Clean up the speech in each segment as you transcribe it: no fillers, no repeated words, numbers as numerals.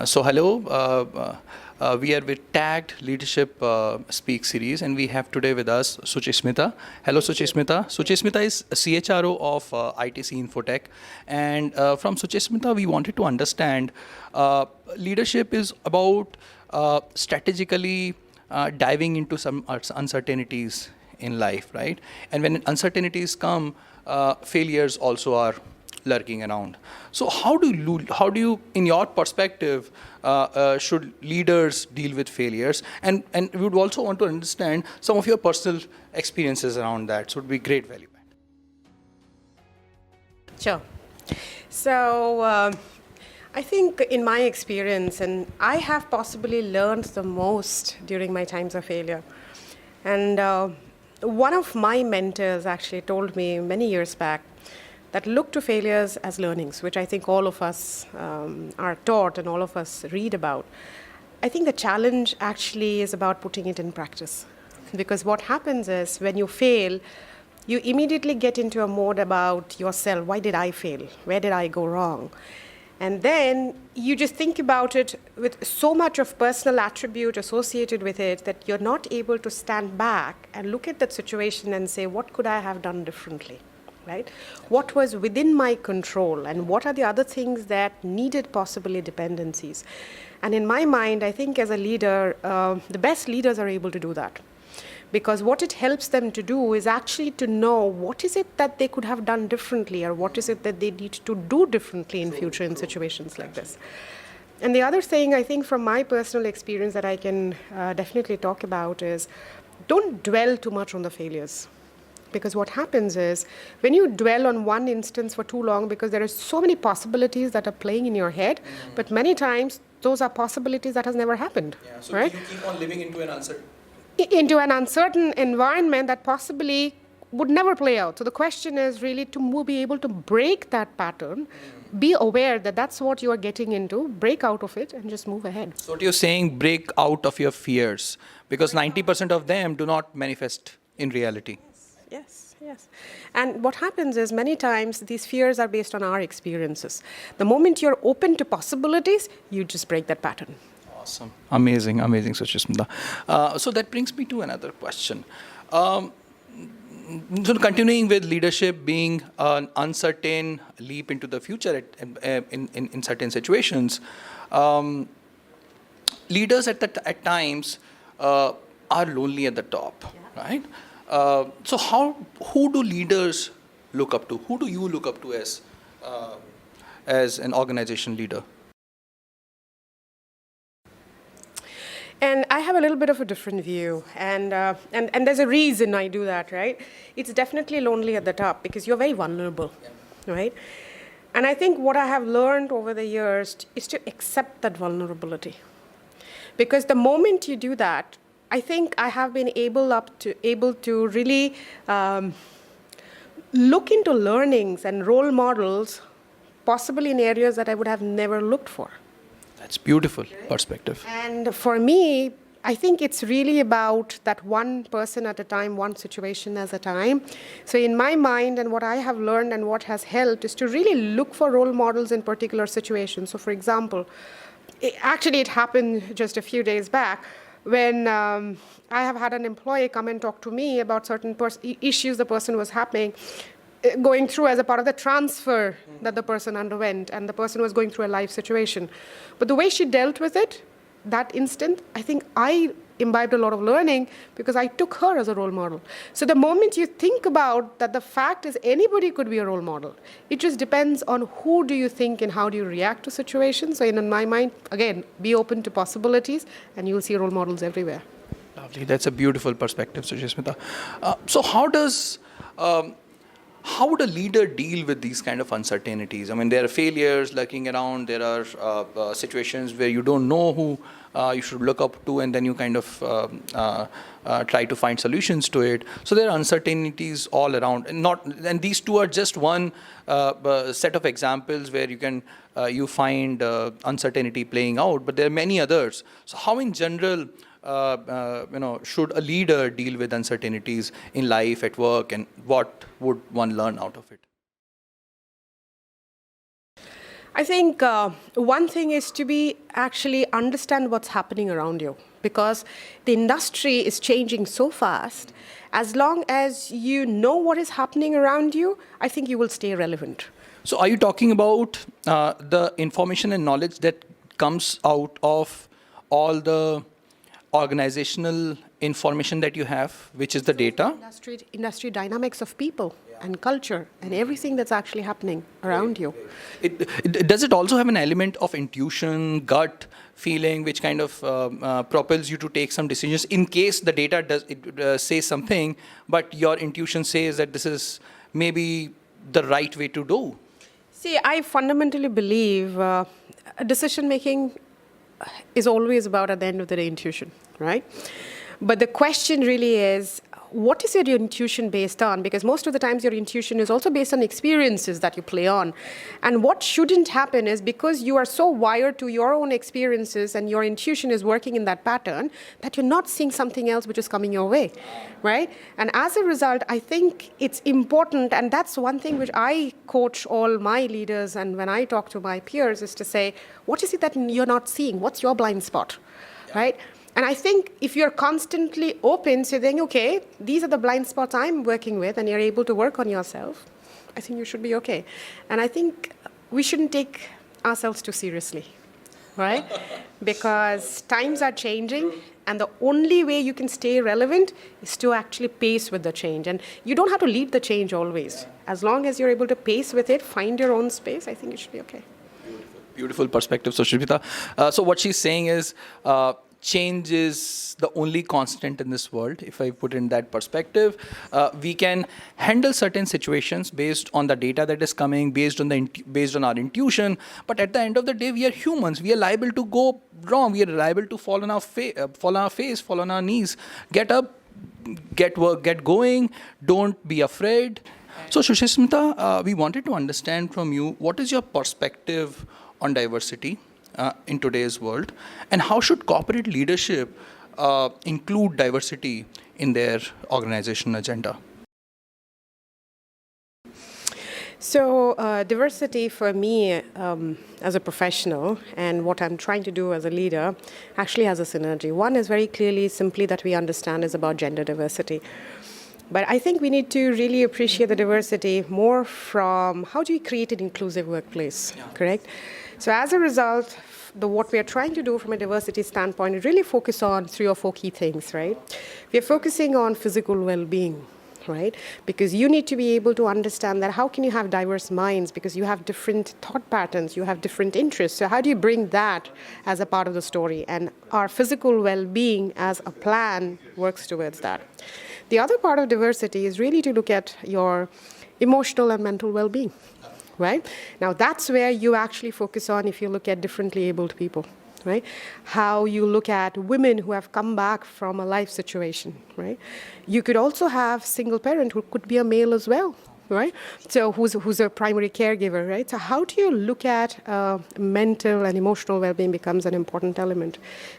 So hello, we are with Tagged Leadership Speak series, and we have today with us Suchismita. Hello, Suchismita. Suchismita is a CHRO of ITC Infotech, and from Suchismita, we wanted to understand leadership is about strategically diving into some uncertainties in life, right? And when uncertainties come, failures also are lurking around. So how do you, in your perspective, should leaders deal with failures? And we would also want to understand some of your personal experiences around that. So it would be great value. Sure. So I think in my experience, and I have possibly learned the most during my times of failure. And one of my mentors actually told me many years back that look to failures as learnings, which I think all of us are taught and all of us read about. I think the challenge actually is about putting it in practice. Because what happens is when you fail, you immediately get into a mode about yourself. Why did I fail? Where did I go wrong? And then you just think about it with so much of personal attribute associated with it that you're not able to stand back and look at that situation and say, what could I have done differently? Right? What was within my control, and what are the other things that needed possibly dependencies? And in my mind, I think as a leader, the best leaders are able to do that. Because what it helps them to do is actually to know what is it that they could have done differently, or what is it that they need to do differently in future in situations like this. And the other thing I think from my personal experience that I can definitely talk about is don't dwell too much on the failures. Because what happens is, when you dwell on one instance for too long, because there are so many possibilities that are playing in your head, but many times those are possibilities that has never happened. Yeah, so right? you keep on living into an uncertain environment that possibly would never play out. So the question is really to be able to break that pattern, be aware that that's what you are getting into, break out of it, and just move ahead. So what you're saying, break out of your fears, because 90% of them do not manifest in reality. Yes. And what happens is many times these fears are based on our experiences. The moment you're open to possibilities, you just break that pattern. Awesome. Amazing, Suchismita. So that brings me to another question. So continuing with leadership being an uncertain leap into the future in certain situations, leaders at times are lonely at the top, right? So who do leaders look up to? Who do you look up to as an organization leader? And I have a little bit of a different view, and there's a reason I do that, right? It's definitely lonely at the top because you're very vulnerable, right? And I think what I have learned over the years is to accept that vulnerability. Because the moment you do that, I think I have been able to really look into learnings and role models, possibly in areas that I would have never looked for. That's beautiful perspective. And for me, I think it's really about that one person at a time, one situation at a time. So in my mind, and what I have learned and what has helped is to really look for role models in particular situations. So for example, it happened just a few days back when I have had an employee come and talk to me about certain issues the person was going through as a part of the transfer that the person underwent, and the person was going through a life situation. But the way she dealt with it, that instant, I think I imbibed a lot of learning because I took her as a role model. So the moment you think about that, the fact is anybody could be a role model. It just depends on who do you think and how do you react to situations. So in my mind, again, be open to possibilities and you'll see role models everywhere. Lovely. That's a beautiful perspective, Suchismita. So how would a leader deal with these kind of uncertainties? I mean, there are failures lurking around. There are situations where you don't know who you should look up to, and then you kind of try to find solutions to it. So there are uncertainties all around, and these two are just one set of examples where you find uncertainty playing out. But there are many others. So how, in general, should a leader deal with uncertainties in life, at work, and what would one learn out of it? I think one thing is to be actually understand what's happening around you, because the industry is changing so fast. As long as you know what is happening around you, I think you will stay relevant. So are you talking about the information and knowledge that comes out of all the organizational information that you have, which is the data? Industry dynamics of people and culture and everything that's actually happening around you. Does it also have an element of intuition, gut feeling, which kind of propels you to take some decisions in case the data does say something, but your intuition says that this is maybe the right way to do? See, I fundamentally believe decision making is always about, at the end of the day, intuition, right? But the question really is, what is your intuition based on? Because most of the times your intuition is also based on experiences that you play on. And what shouldn't happen is, because you are so wired to your own experiences and your intuition is working in that pattern, that you're not seeing something else which is coming your way, right? And as a result, I think it's important, and that's one thing which I coach all my leaders and when I talk to my peers, is to say, what is it that you're not seeing? What's your blind spot, right? And I think if you're constantly open to saying, okay, these are the blind spots I'm working with, and you're able to work on yourself, I think you should be okay. And I think we shouldn't take ourselves too seriously, right? Because times are changing, and the only way you can stay relevant is to actually pace with the change. And you don't have to lead the change always. As long as you're able to pace with it, find your own space, I think you should be okay. Beautiful perspective, Suchismita. So what she's saying is, change is the only constant in this world. If I put in that perspective, we can handle certain situations based on the data that is coming, based on our intuition. But at the end of the day, we are humans. We are liable to go wrong. We are liable to fall on our face, fall on our knees. Get up, get work, get going. Don't be afraid. So Suchismita, we wanted to understand from you, what is your perspective on diversity in today's world, and how should corporate leadership include diversity in their organization agenda? So diversity for me as a professional, and what I'm trying to do as a leader, actually has a synergy. One is very clearly, simply, that we understand is about gender diversity. But I think we need to really appreciate the diversity more from how do you create an inclusive workplace, correct? So as a result, what we are trying to do from a diversity standpoint is really focus on 3 or 4 key things, right? We are focusing on physical well-being, right? Because you need to be able to understand that how can you have diverse minds, because you have different thought patterns, you have different interests. So how do you bring that as a part of the story? And our physical well-being as a plan works towards that. The other part of diversity is really to look at your emotional and mental well-being, right? Now that's where you actually focus on, if you look at differently abled people, right? How you look at women who have come back from a life situation, right? You could also have single parent who could be a male as well, right? So who's a primary caregiver, right? So how do you look at mental and emotional well-being becomes an important element.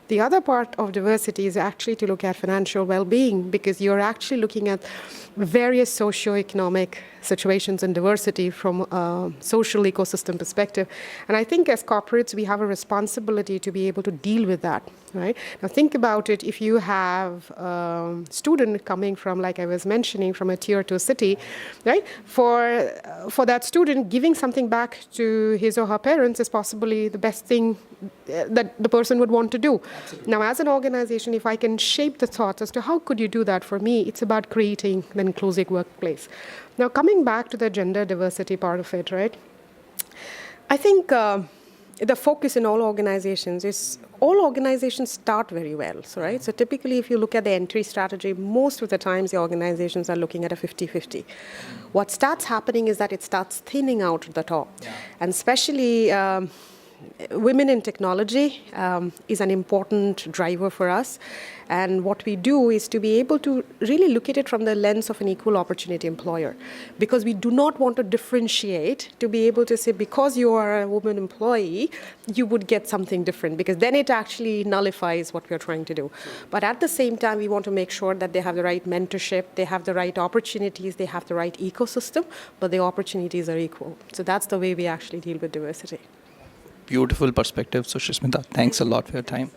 The other part of diversity is actually to look at financial well-being, because you're actually looking at various socio-economic situations and diversity from a social ecosystem perspective. And I think as corporates, we have a responsibility to be able to deal with that, right? Now think about it, if you have a student coming from, like I was mentioning, from a tier 2 city, right? For that student, giving something back to his or her parents is possibly the best thing that the person would want to do. Absolutely. Now, as an organization, if I can shape the thoughts as to how could you do that, for me, it's about creating an inclusive workplace. Now, coming back to the gender diversity part of it, right? I think the focus in all organizations is, all organizations start very well, so, right? So typically, if you look at the entry strategy, most of the times the organizations are looking at a 50-50. What starts happening is that it starts thinning out at the top. Yeah. And especially women in technology is an important driver for us. And what we do is to be able to really look at it from the lens of an equal opportunity employer. Because we do not want to differentiate, to be able to say, because you are a woman employee, you would get something different. Because then it actually nullifies what we're trying to do. But at the same time, we want to make sure that they have the right mentorship, they have the right opportunities, they have the right ecosystem, but the opportunities are equal. So that's the way we actually deal with diversity. beautiful perspective, Suchismita. Thanks a lot for your time.